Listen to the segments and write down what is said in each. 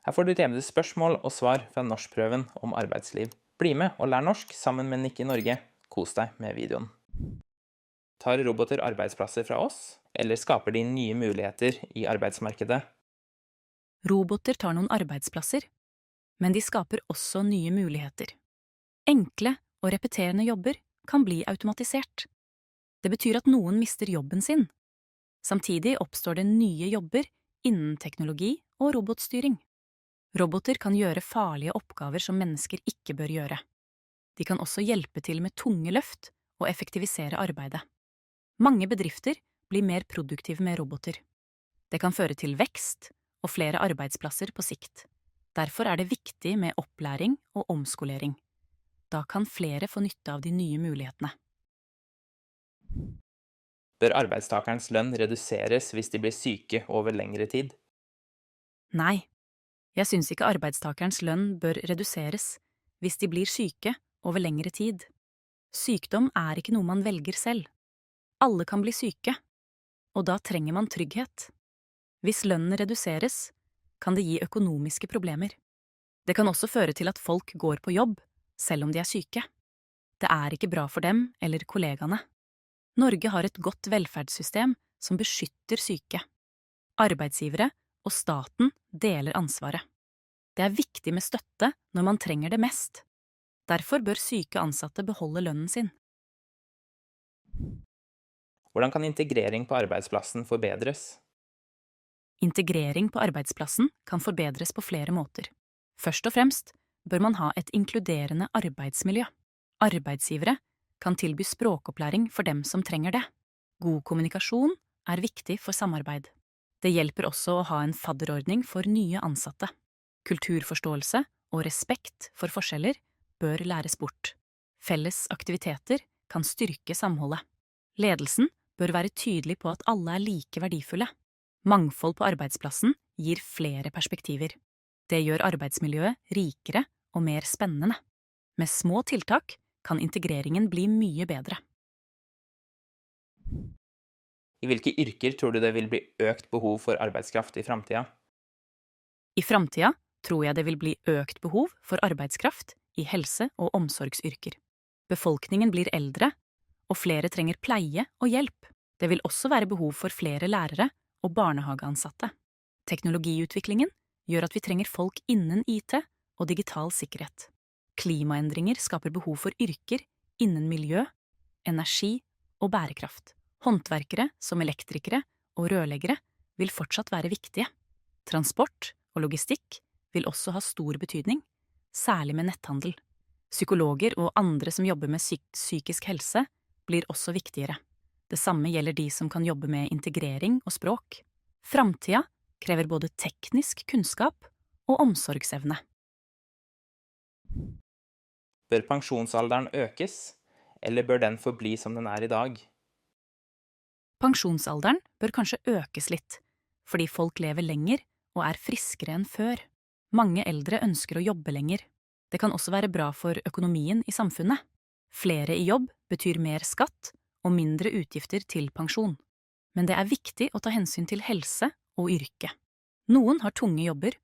Her får du tjene spørsmål og svar fra norskprøven om arbeidsliv. Bli med og lær norsk sammen med Nikke Norge. Kos deg med videoen. Tar roboter arbeidsplasser fra oss, eller skaper de nye muligheter i arbeidsmarkedet? Roboter tar noen arbeidsplasser, men de skaper også nye muligheter. Enkle og repeterende jobber kan bli automatisert. Det betyr at noen mister jobben sin. Samtidig oppstår det nye jobber innen teknologi og robotstyring. Roboter kan gjøre farlige oppgaver som mennesker ikke bør gjøre. De kan også hjelpe til med tunge løft og effektivisere arbeidet. Mange bedrifter blir mer produktive med roboter. Det kan føre til vekst og flere arbeidsplasser på sikt. Derfor er det viktig med opplæring og omskolering. Da kan flere få nytte av de nye mulighetene. Bør arbeidstakerens lønn reduseres hvis de blir syke over lengre tid? Nei, jeg syns ikke arbeidstakerens lønn bør reduseres hvis de blir syke over lengre tid. Sykdom er ikke noe man velger selv. Alle kan bli syke, og da trenger man trygghet. Hvis lønnen reduseres, kan det gi økonomiske problemer. Det kan også føre til at folk går på jobb, selv om de er syke. Det er ikke bra for dem eller kollegaene. Norge har et godt velferdssystem som beskytter syke. Arbeidsgivere og staten deler ansvaret. Det er viktig med støtte når man trenger det mest. Derfor bør syke ansatte beholde lønnen sin. Hvordan kan integrering på arbeidsplassen forbedres? Integrering på arbeidsplassen kan forbedres på flere måter. Først og fremst bør man ha et inkluderende arbeidsmiljø. Arbeidsgivere kan tilby språkopplæring for dem som trenger det. God kommunikasjon er viktig for samarbeid. Det hjelper også å ha en fadderordning for nye ansatte. Kulturforståelse og respekt for forskjeller bør læres bort. Felles aktiviteter kan styrke samholdet. Ledelsen bør være tydelig på at alle er like verdifulle. Mangfold på arbeidsplassen gir flere perspektiver. Det gjør arbeidsmiljøet rikere og mer spennende. Med små tiltak kan integreringen bli mye bedre. I hvilke yrker tror du det vil bli økt behov for arbeidskraft i fremtiden? I fremtiden tror jeg det vil bli økt behov for arbeidskraft i helse- og omsorgsyrker. Befolkningen blir eldre, og flere trenger pleie og hjelp. Det vil også være behov for flere lærere og barnehageansatte. Teknologiutviklingen gjør at vi trenger folk innen IT og digital sikkerhet. Klimaendringer skaper behov for yrker innen miljø, energi og bærekraft. Håndverkere som elektrikere og rørleggere vil fortsatt være viktige. Transport og logistikk vil også ha stor betydning, særlig med netthandel. Psykologer og andre som jobber med psykisk helse blir også viktigere. Det samme gjelder de som kan jobbe med integrering og språk. Fremtiden krever både teknisk kunnskap og omsorgsevne. Bør pensjonsalderen økes, eller bør den forbli som den er i dag? Pensjonsalderen bør kanskje økes litt, fordi folk lever lenger og er friskere enn før. Mange eldre ønsker å jobbe lenger. Det kan også være bra for økonomien i samfunnet. Flere i jobb betyr mer skatt og mindre utgifter til pensjon. Men det er viktig å ta hensyn til helse og yrke. Noen har tunge jobber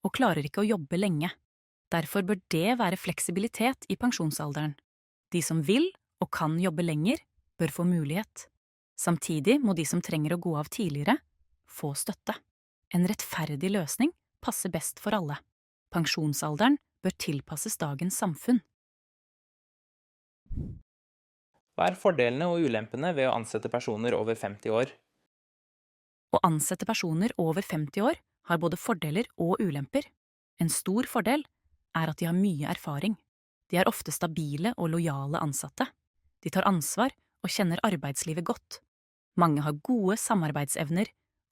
og klarer ikke å jobbe lenge. Derfor bør det være fleksibilitet i pensjonsalderen. De som vil og kan jobbe lenger, bør få mulighet. Samtidig må de som trenger å gå av tidligere, få støtte. En rettferdig løsning passer best for alle. Pensjonsalderen bør tilpasses dagens samfunn. Hva er fordelene og ulempene ved å ansette personer over 50 år? Å ansette personer over 50 år har både fordeler og ulemper. En stor fordel er at de har mye erfaring. De er ofte stabile og lojale ansatte. De tar ansvar og kjenner arbeidslivet godt. Mange har gode samarbeidsevner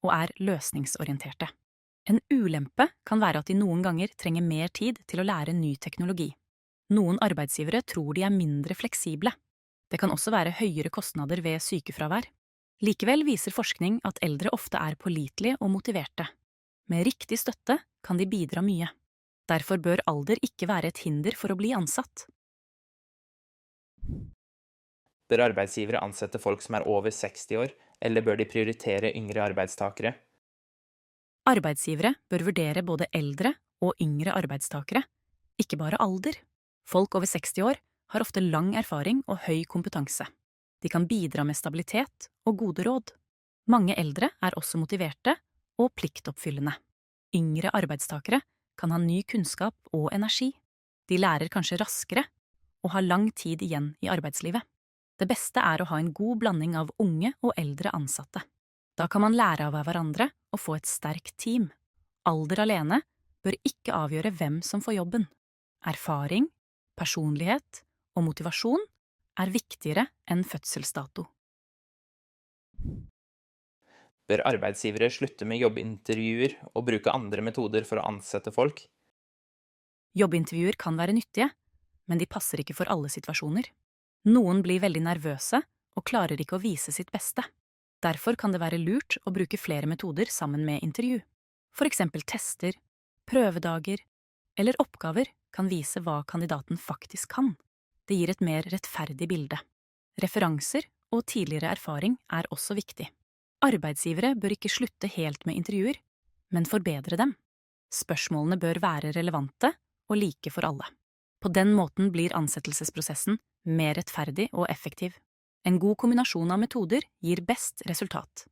og er løsningsorienterte. En ulempe kan være at de noen ganger trenger mer tid til å lære ny teknologi. Noen arbeidsgivere tror de er mindre fleksible. Det kan også være høyere kostnader ved sykefravær. Likevel viser forskning at eldre ofte er pålitelige og motiverte. Med riktig støtte kan de bidra mye. Derfor bør alder ikke være et hinder for å bli ansatt. Bør arbeidsgivere ansette folk som er over 60 år, eller bør de prioritere yngre arbeidstakere? Arbeidsgivere bør vurdere både eldre og yngre arbeidstakere, ikke bare alder. Folk over 60 år har ofte lang erfaring og høy kompetanse. De kan bidra med stabilitet og gode råd. Mange eldre er også motiverte og pliktoppfyllende. Yngre arbeidstakere kan ha ny kunnskap og energi. De lærer kanskje raskere og har lang tid igjen i arbeidslivet. Det beste er å ha en god blanding av unge og eldre ansatte. Da kan man lære av hverandre og få et sterkt team. Alder alene bør ikke avgjøre hvem som får jobben. Erfaring, personlighet og motivasjon er viktigere enn fødselsdato. Bør arbeidsgivere slutte med jobbintervjuer og bruke andre metoder for å ansette folk? Jobbintervjuer kan være nyttige, men de passer ikke for alle situasjoner. Noen blir veldig nervøse og klarer ikke å vise sitt beste. Derfor kan det være lurt å bruke flere metoder sammen med intervju. For eksempel tester, prøvedager eller oppgaver kan vise hva kandidaten faktisk kan. Det gir et mer rettferdig bilde. Referanser og tidligere erfaring er også viktig. Arbeidsgivere bør ikke slutte helt med intervjuer, men forbedre dem. Spørsmålene bør være relevante og like for alle. På den måten blir ansettelsesprosessen mer rettferdig og effektiv. En god kombinasjon av metoder gir best resultat.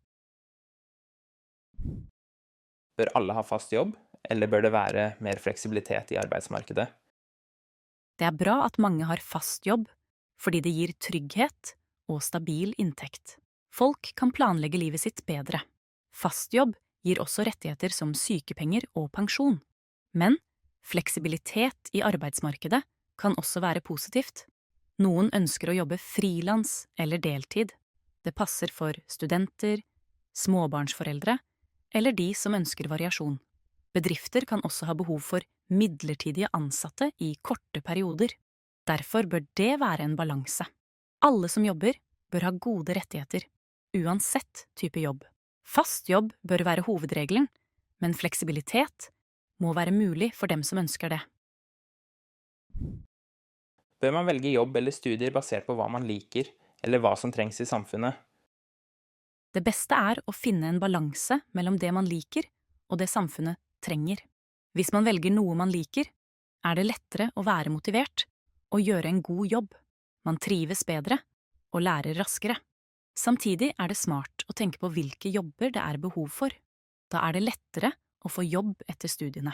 Bør alle ha fast jobb, eller bør det være mer fleksibilitet i arbeidsmarkedet? Det er bra at mange har fast jobb, fordi det gir trygghet og stabil inntekt. Folk kan planlegge livet sitt bedre. Fast jobb gir også rettigheter som sykepenger og pensjon. Men fleksibilitet i arbeidsmarkedet kan også være positivt. Noen ønsker å jobbe frilans eller deltid. Det passer for studenter, småbarnsforeldre eller de som ønsker variasjon. Bedrifter kan også ha behov for midlertidige ansatte i korte perioder. Derfor bør det være en balanse. Alle som jobber bør ha gode rettigheter, uansett type jobb. Fast jobb bør være hovedregelen, men fleksibilitet må være mulig for dem som ønsker det. Bør man velge jobb eller studier basert på hva man liker, eller hva som trengs i samfunnet? Det beste er å finne en balanse mellom det man liker og det samfunnet trenger. Hvis man velger noe man liker, er det lettere å være motivert og gjøre en god jobb. Man trives bedre og lærer raskere. Samtidig er det smart å tenke på hvilke jobber det er behov for. Da er det lettere å få jobb etter studiene.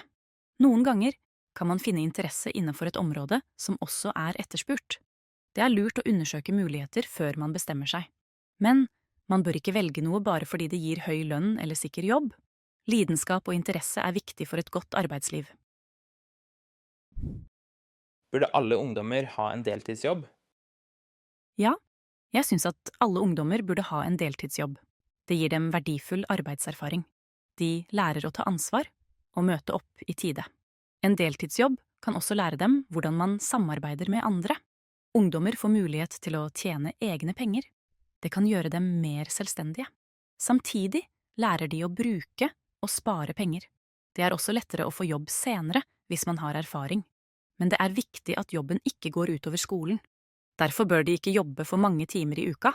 Noen ganger kan man finne interesse innenfor et område som også er etterspurt. Det er lurt å undersøke muligheter før man bestemmer seg. Men man bør ikke velge noe bare fordi det gir høy lønn eller sikker jobb. Lidenskap og interesse er viktig for et godt arbeidsliv. Burde alle ungdommer ha en deltidsjobb? Ja, jeg synes at alle ungdommer burde ha en deltidsjobb. Det gir dem verdifull arbeidserfaring. De lærer å ta ansvar og møte opp i tide. En deltidsjobb kan også lære dem hvordan man samarbeider med andre. Ungdommer får mulighet til å tjene egne penger. Det kan gjøre dem mer selvstendige. Samtidig lærer de å bruke og spare penger. Det er også lettere å få jobb senere hvis man har erfaring. Men det er viktig at jobben ikke går utover skolen. Derfor bør de ikke jobbe for mange timer i uka.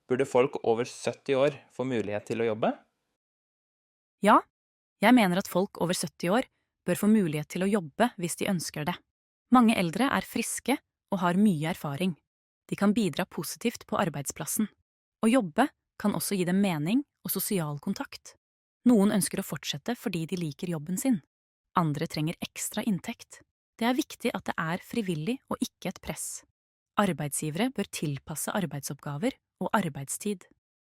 Burde folk over 70 år få mulighet til å jobbe? Ja, jeg mener at folk over 70 år bør få mulighet til å jobbe hvis de ønsker det. Mange eldre er friske og har mye erfaring. De kan bidra positivt på arbeidsplassen. Å jobbe kan også gi dem mening og sosial kontakt. Noen ønsker å fortsette fordi de liker jobben sin. Andre trenger ekstra inntekt. Det er viktig at det er frivillig og ikke et press. Arbeidsgivere bør tilpasse arbeidsoppgaver og arbeidstid.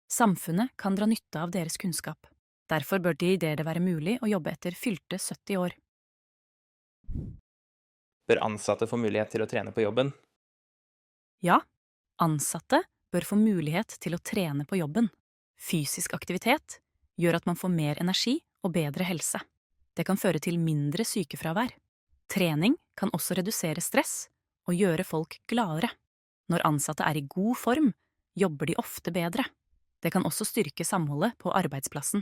Samfunnet kan dra nytte av deres kunnskap. Derfor bør det være mulig å jobbe etter fylte 70 år. Bør ansatte få mulighet til å trene på jobben? Ja, ansatte bør få mulighet til å trene på jobben. Fysisk aktivitet gjør at man får mer energi og bedre helse. Det kan føre til mindre sykefravær. Trening kan også redusere stress og gjøre folk gladere. Når ansatte er i god form, jobber de ofte bedre. Det kan også styrke samholdet på arbeidsplassen.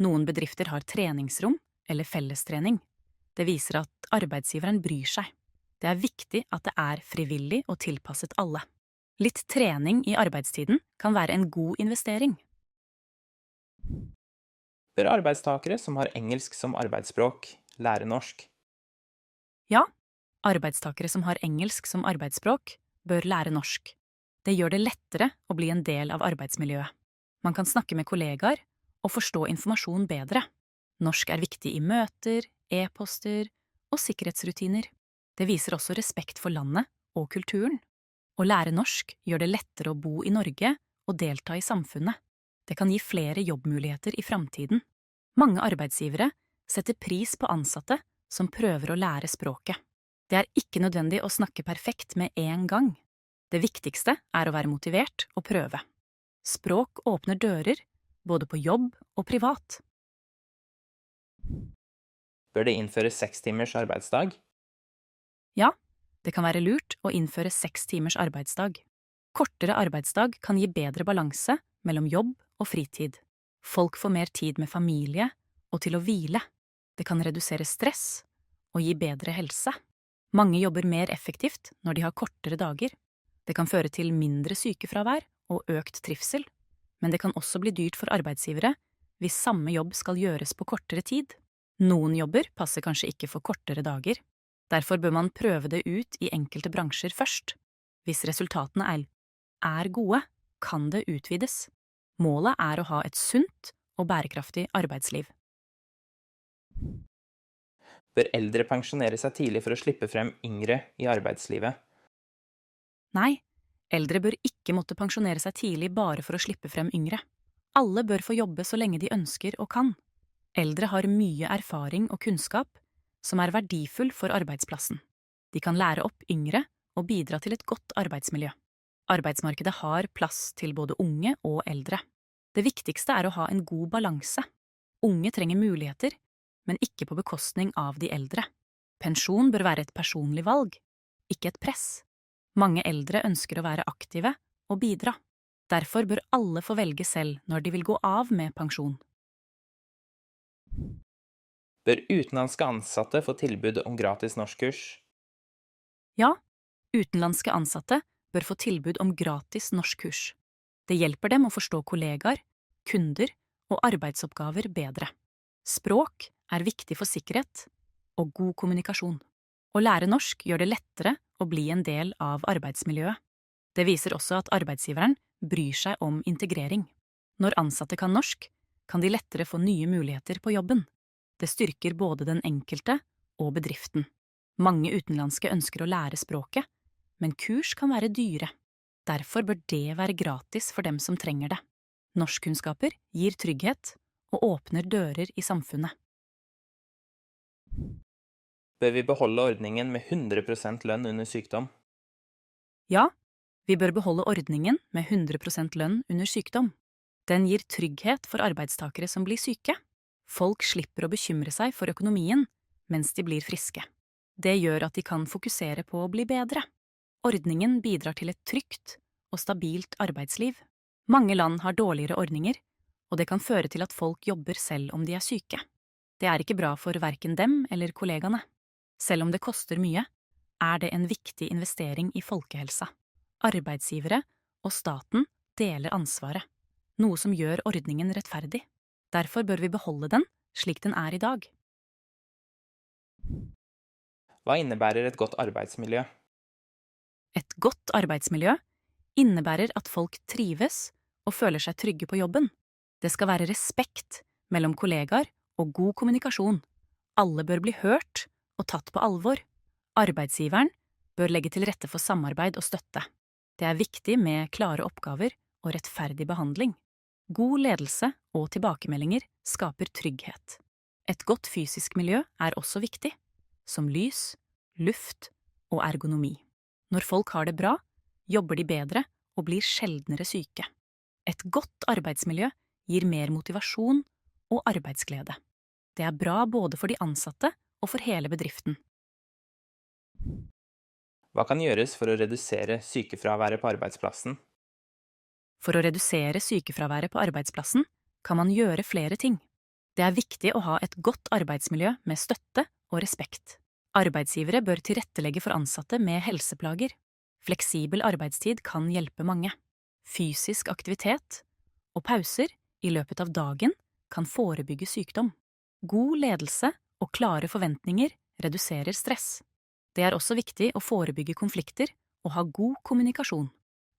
Noen bedrifter har treningsrom eller fellestrening. Det viser at arbeidsgiveren bryr seg. Det er viktig at det er frivillig og tilpasset alle. Litt trening i arbeidstiden kan være en god investering. Bør arbeidstakere som har engelsk som arbeidsspråk lære norsk? Ja, arbeidstakere som har engelsk som arbeidsspråk, bør lære norsk. Det gjør det lettere å bli en del av arbeidsmiljøet. Man kan snakke med kollegaer og forstå informasjon bedre. Norsk er viktig i møter, e-poster og sikkerhetsrutiner. Det viser også respekt for landet og kulturen. Å lære norsk gjør det lettere å bo i Norge og delta i samfunnet. Det kan gi flere jobbmuligheter i framtiden. Mange arbeidsgivere setter pris på ansatte som prøver å lære språket. Det er ikke nødvendig å snakke perfekt med en gang. Det viktigste er å være motivert og prøve. Språk åpner dører, både på jobb og privat. Bør det innføres 6 timers arbeidsdag? Ja, det kan være lurt å innføre 6 timers arbeidsdag. Kortere arbeidsdag kan gi bedre balanse mellom jobb og fritid. Folk får mer tid med familie og til å hvile. Det kan redusere stress og gi bedre helse. Mange jobber mer effektivt når de har kortere dager. Det kan føre til mindre sykefravær og økt trivsel, men det kan også bli dyrt for arbeidsgivere hvis samme jobb skal gjøres på kortere tid. Noen jobber passer kanskje ikke for kortere dager. Derfor bør man prøve det ut i enkelte bransjer først. Hvis resultatene er gode, kan det utvides. Målet er å ha et sunt og bærekraftig arbeidsliv. Bør eldre pensjonere seg tidlig for å slippe frem yngre i arbeidslivet? Nei, eldre bør ikke måtte pensjonere seg tidlig bare for å slippe frem yngre. Alle bør få jobbe så lenge de ønsker og kan. Eldre har mye erfaring og kunnskap som er verdifull for arbeidsplassen. De kan lære opp yngre og bidra til et godt arbeidsmiljø. Arbeidsmarkedet har plass til både unge og eldre. Det viktigste er å ha en god balanse. Unge trenger muligheter, men ikke på bekostning av de eldre. Pensjon bør være et personlig valg, ikke et press. Mange eldre ønsker å være aktive og bidra. Derfor bør alle få velge selv når de vil gå av med pensjon. Bør utenlandske ansatte få tilbud om gratis norskkurs? Ja, utenlandske ansatte bør få tilbud om gratis norskkurs. Det hjelper dem å forstå kollegaer, kunder og arbeidsoppgaver bedre. Språk er viktig for sikkerhet og god kommunikasjon. Å lære norsk gjør det lettere å bli en del av arbeidsmiljøet. Det viser også at arbeidsgiveren bryr seg om integrering. Når ansatte kan norsk, kan de lettere få nye muligheter på jobben. Det styrker både den enkelte og bedriften. Mange utenlandske ønsker å lære språket, men kurs kan være dyre. Derfor bør det være gratis for dem som trenger det. Norskkunnskaper gir trygghet og åpner dører i samfunnet. Bør vi beholde ordningen med 100% lønn under sykdom? Ja, vi bør beholde ordningen med 100% lønn under sykdom. Den gir trygghet for arbeidstakere som blir syke. Folk slipper å bekymre seg for økonomien mens de blir friske. Det gjør at de kan fokusere på å bli bedre. Ordningen bidrar til et trygt og stabilt arbeidsliv. Mange land har dårligere ordninger, og det kan føre til at folk jobber selv om de er syke. Det er ikke bra for hverken dem eller kollegaene. Selv om det koster mye, er det en viktig investering i folkehelsa. Arbeidsgivere og staten deler ansvaret, noe som gjør ordningen rettferdig. Derfor bør vi beholde den slik den er i dag. Hva innebærer et godt arbeidsmiljø? Et godt arbeidsmiljø innebærer at folk trives og føler seg trygge på jobben. Det skal være respekt mellom kollegaer og god kommunikasjon. Alle bør bli hørt og tatt på alvor. Arbeidsgiveren bør legge til rette for samarbeid og støtte. Det er viktig med klare oppgaver og rettferdig behandling. God ledelse og tilbakemeldinger skaper trygghet. Et godt fysisk miljø er også viktig, som lys, luft og ergonomi. Når folk har det bra, jobber de bedre og blir sjeldnere syke. Et godt arbeidsmiljø gir mer motivasjon og arbeidsglede. Det er bra både for de ansatte og for hele bedriften. Hva kan gjøres for å redusere sykefraværet på arbeidsplassen? For å redusere sykefraværet på arbeidsplassen kan man gjøre flere ting. Det er viktig å ha et godt arbeidsmiljø med støtte og respekt. Arbeidsgivere bør tilrettelegge for ansatte med helseplager. Fleksibel arbeidstid kan hjelpe mange. Fysisk aktivitet og pauser i løpet av dagen kan forebygge sykdom. God ledelse og klare forventninger reduserer stress. Det er også viktig å forebygge konflikter og ha god kommunikasjon.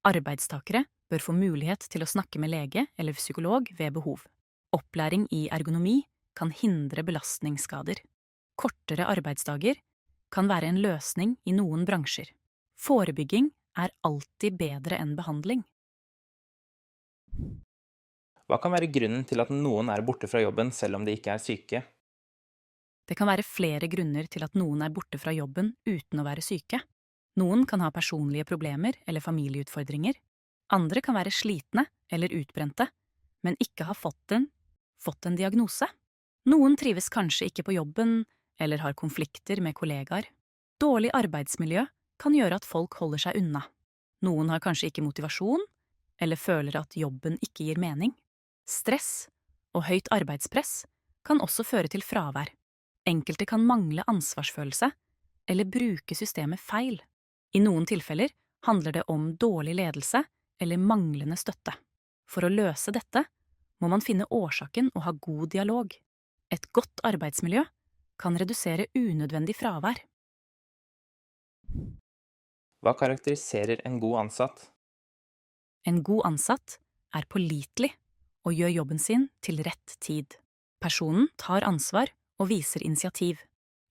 Arbeidstakere bør få mulighet til å snakke med lege eller psykolog ved behov. Opplæring i ergonomi kan hindre belastningsskader. Kortere arbeidsdager kan være en løsning i noen bransjer. Forebygging er alltid bedre enn behandling. Hva kan være grunnen til at noen er borte fra jobben selv om de ikke er syke? Det kan være flere grunner til at noen er borte fra jobben uten å være syke. Noen kan ha personlige problemer eller familieutfordringer. Andre kan være slitne eller utbrente, men ikke ha fått en diagnose. Noen trives kanskje ikke på jobben eller har konflikter med kollegaer. Dårlig arbeidsmiljø kan gjøre at folk holder seg unna. Noen har kanskje ikke motivasjon, eller føler at jobben ikke gir mening. Stress og høyt arbeidspress kan også føre til fravær. Enkelte kan mangle ansvarsfølelse eller bruke systemet feil. I noen tilfeller handler det om dårlig ledelse eller manglende støtte. For å løse dette må man finne årsaken og ha god dialog. Et godt arbeidsmiljø kan redusere unødvendig fravær. Hva karakteriserer en god ansatt? En god ansatt er pålitelig og gjør jobben sin til rett tid. Personen tar ansvar og viser initiativ.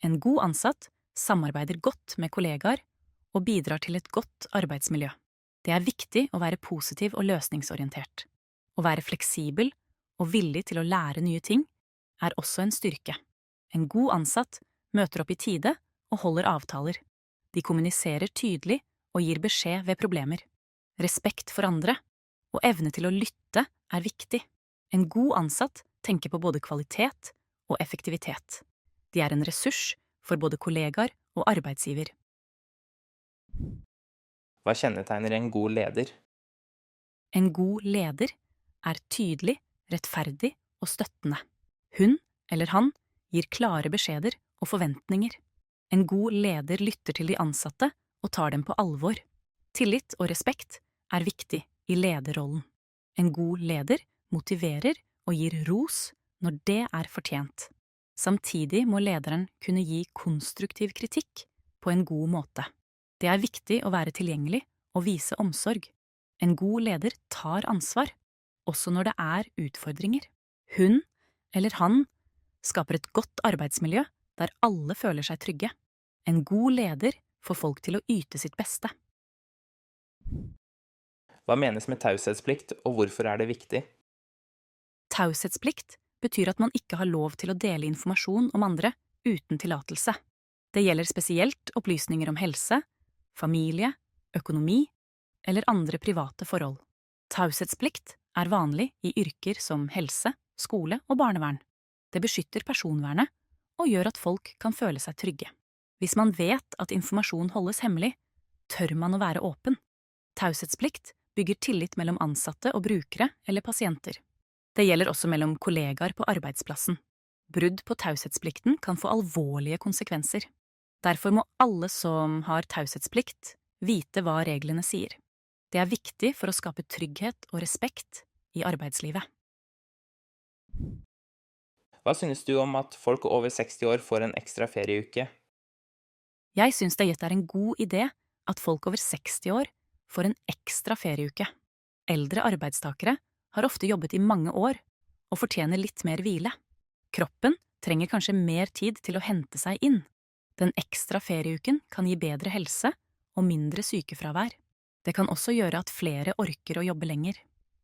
En god ansatt samarbeider godt med kollegaer og bidrar til et godt arbeidsmiljø. Det er viktig å være positiv og løsningsorientert. Å være fleksibel og villig til å lære nye ting er også en styrke. En god ansatt møter opp i tide og holder avtaler. De kommuniserer tydelig og gir beskjed ved problemer. Respekt for andre og evne til å lytte er viktig. En god ansatt tenker på både kvalitet og effektivitet. De er en ressurs for både kollegaer og arbeidsgiver. Hva kjennetegner en god leder? En god leder er tydelig, rettferdig og støttende. Hun eller han gir klare beskjeder og forventninger. En god leder lytter til de ansatte og tar dem på alvor. Tillit og respekt er viktig i lederrollen. En god leder motiverer og gir ros når det er fortjent. Samtidig må lederen kunne gi konstruktiv kritikk på en god måte. Det er viktig å være tilgjengelig og vise omsorg. En god leder tar ansvar, også når det er utfordringer. Hun eller han skaper et godt arbeidsmiljø der alle føler seg trygge. En god leder får folk til å yte sitt beste. Hva menes med taushetsplikt, og hvorfor er det viktig? Taushetsplikt betyr at man ikke har lov til å dele informasjon om andre uten tillatelse. Det gjelder spesielt opplysninger om helse, familie, økonomi eller andre private forhold. Taushetsplikt er vanlig i yrker som helse, skole og barnevern. Det beskytter personvernet og gjør at folk kan føle seg trygge. Hvis man vet at informasjon holdes hemmelig, tør man å være åpen. Taushetsplikt bygger tillit mellom ansatte og brukere eller pasienter. Det gjelder også mellom kollegaer på arbeidsplassen. Brudd på taushetsplikten kan få alvorlige konsekvenser. Derfor må alle som har taushetsplikt, vite hva reglene sier. Det er viktig for å skape trygghet og respekt i arbeidslivet. Hva synes du om at folk over 60 år får en ekstra ferieuke? Jeg synes det er en god idé at folk over 60 år får en ekstra ferieuke. Eldre arbeidstakere har ofte jobbet i mange år og fortjener litt mer hvile. Kroppen trenger kanskje mer tid til å hente seg inn. Den ekstra ferieuken kan gi bedre helse og mindre sykefravær. Det kan også gjøre at flere orker å jobbe lenger.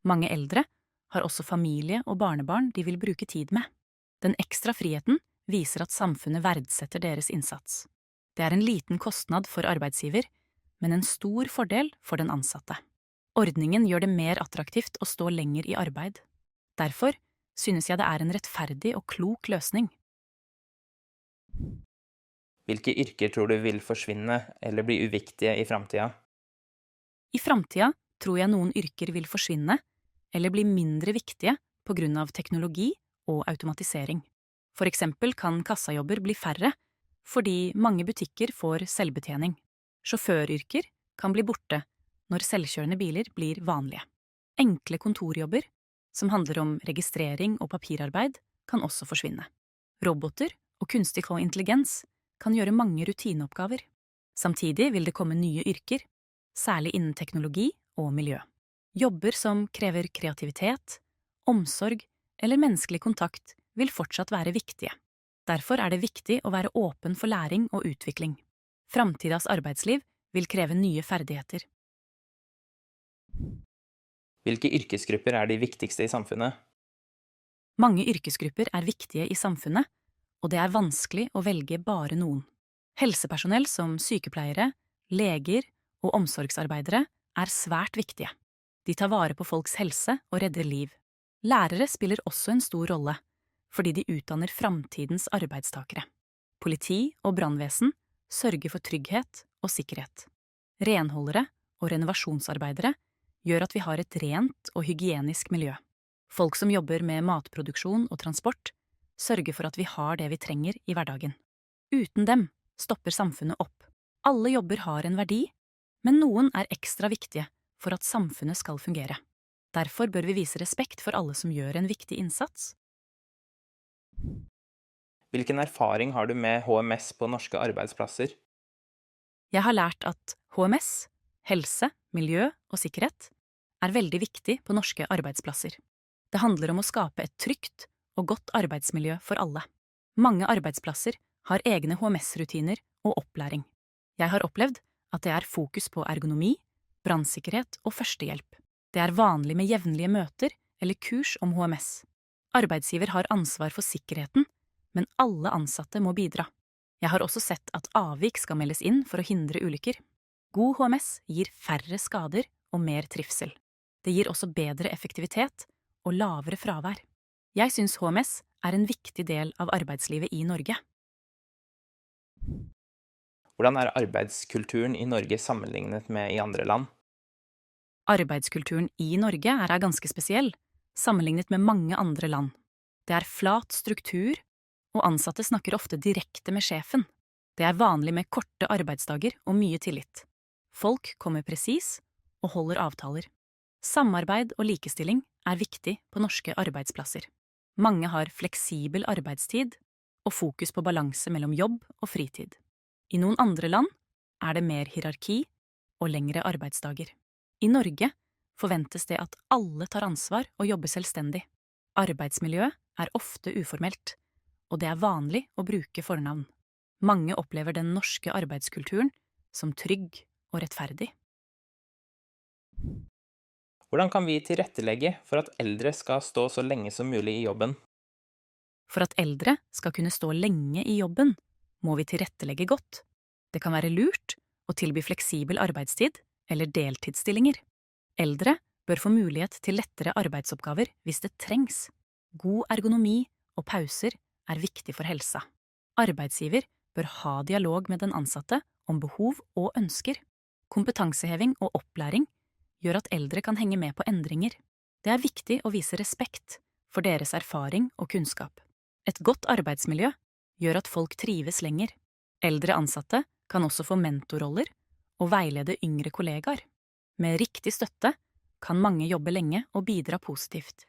Mange eldre har også familie og barnebarn de vil bruke tid med. Den ekstra friheten viser at samfunnet verdsetter deres innsats. Det er en liten kostnad for arbeidsgiver, men en stor fordel for den ansatte. Ordningen gjør det mer attraktivt å stå lenger i arbeid. Derfor synes jeg det er en rettferdig og klok løsning. Hvilke yrker tror du vil forsvinne eller bli uviktige i fremtiden? I fremtiden tror jeg noen yrker vil forsvinne eller bli mindre viktige på grunn av teknologi og automatisering. For eksempel kan kassajobber bli færre fordi mange butikker får selvbetjening. Sjåføryrker kan bli borte når selvkjørende biler blir vanlige. Enkle kontorjobber som handler om registrering og papirarbeid, kan også forsvinne. Roboter og kunstig intelligens kan gjøre mange rutineoppgaver. Samtidig vil det komme nye yrker, særlig innen teknologi og miljø. Jobber som krever kreativitet, omsorg eller menneskelig kontakt vil fortsatt være viktige. Derfor er det viktig å være åpen for læring og utvikling. Framtidas arbeidsliv vil kreve nye ferdigheter. Hvilke yrkesgrupper er de viktigste i samfunnet? Mange yrkesgrupper er viktige i samfunnet, og det er vanskelig å velge bare noen. Helsepersonell som sykepleiere, leger og omsorgsarbeidere er svært viktige. De tar vare på folks helse og redder liv. Lærere spiller også en stor rolle, fordi de utdanner framtidens arbeidstakere. Politi og brannvesen sørger for trygghet og sikkerhet. Renholdere og renovasjonsarbeidere gjør at vi har et rent og hygienisk miljø. Folk som jobber med matproduksjon og transport, sørger for at vi har det vi trenger i hverdagen. Uten dem stopper samfunnet opp. Alle jobber har en verdi, men noen er ekstra viktige for at samfunnet skal fungere. Derfor bør vi vise respekt for alle som gjør en viktig innsats. Hvilken erfaring har du med HMS på norske arbeidsplasser? Jeg har lært at HMS, helse, miljø og sikkerhet, er veldig viktig på norske arbeidsplasser. Det handler om å skape et trygt og godt arbeidsmiljø for alle. Mange arbeidsplasser har egne HMS-rutiner og opplæring. Jeg har opplevd at det er fokus på ergonomi, brannsikkerhet og førstehjelp. Det er vanlig med jevnlige møter eller kurs om HMS. Arbeidsgiver har ansvar for sikkerheten, men alle ansatte må bidra. Jeg har også sett at avvik skal meldes inn for å hindre ulykker. God HMS gir færre skader og mer trivsel. Det gir også bedre effektivitet og lavere fravær. Jeg synes HMS er en viktig del av arbeidslivet i Norge. Hvordan er arbeidskulturen i Norge sammenlignet med i andre land? Arbeidskulturen i Norge er ganske spesiell, sammenlignet med mange andre land. Det er flat struktur, og ansatte snakker ofte direkte med sjefen. Det er vanlig med korte arbeidsdager og mye tillit. Folk kommer presis og holder avtaler. Samarbeid og likestilling er viktig på norske arbeidsplasser. Mange har fleksibel arbeidstid og fokus på balanse mellom jobb og fritid. I noen andre land er det mer hierarki og lengre arbeidsdager. I Norge forventes det at alle tar ansvar og jobber selvstendig. Arbeidsmiljøet er ofte uformelt, og det er vanlig å bruke fornavn. Mange opplever den norske arbeidskulturen som trygg og rettferdig. Hvordan kan vi tilrettelegge for at eldre skal stå så lenge som mulig i jobben? For at eldre skal kunne stå lenge i jobben, må vi tilrettelegge godt. Det kan være lurt å tilby fleksibel arbeidstid eller deltidsstillinger. Eldre bør få mulighet til lettere arbeidsoppgaver hvis det trengs. God ergonomi og pauser er viktig for helsa. Arbeidsgiver bør ha dialog med den ansatte om behov og ønsker. Kompetanseheving og opplæring gjør at eldre kan henge med på endringer. Det er viktig å vise respekt for deres erfaring og kunnskap. Et godt arbeidsmiljø gjør at folk trives lenger. Eldre ansatte kan også få mentorroller og veilede yngre kollegaer. Med riktig støtte kan mange jobbe lenge og bidra positivt.